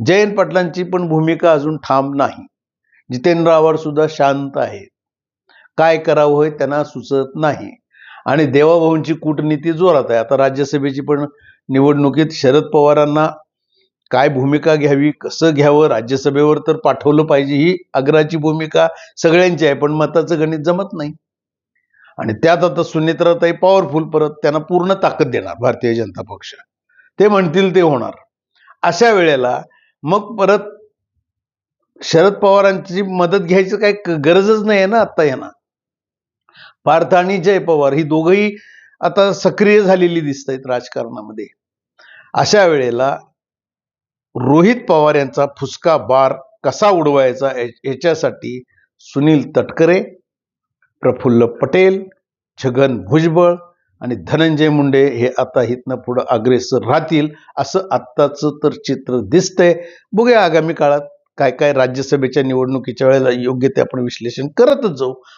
जयंत पाटलांची पण भूमिका अजून ठाम नाही. जितेंद्र आव्हाड सुद्धा शांत आहे. काय करावं हे त्यांना सुचत नाही. आणि देवाभाऊंची कूटनीती जोरात आहे. आता राज्यसभेची पण निवडणुकीत शरद पवारांना काय भूमिका घ्यावी, कसं घ्यावं, राज्यसभेवर तर पाठवलं पाहिजे ही आग्रहाची भूमिका सगळ्यांची आहे, पण मताचं गणित जमत नाही. आणि त्यात आता सुनेत्राताई पॉवरफुल, परत त्यांना पूर्ण ताकद देणार भारतीय जनता पक्ष. ते म्हणतील ते होणार. अशा वेळेला मग परत शरद पवारांची मदत घ्यायची काही गरजच नाही आहे ना आता यांना. पार्थ आणि जय पवार ही दोघंही आता सक्रिय झालेली दिसत आहेत राजकारणामध्ये. अशा वेळेला रोहित पवार यांचा फुसका बार कसा उडवायचा याच्यासाठी सुनील तटकरे, प्रफुल्ल पटेल, छगन भुजबळ आणि धनंजय मुंडे हे आता इथनं पुढे अग्रेसर राहतील असं आत्ताचं तर चित्र दिसतंय. बघूया आगामी काळात काय काय राज्यसभेच्या निवडणुकीच्या वेळेला योग्य ते आपण विश्लेषण करतच जाऊ.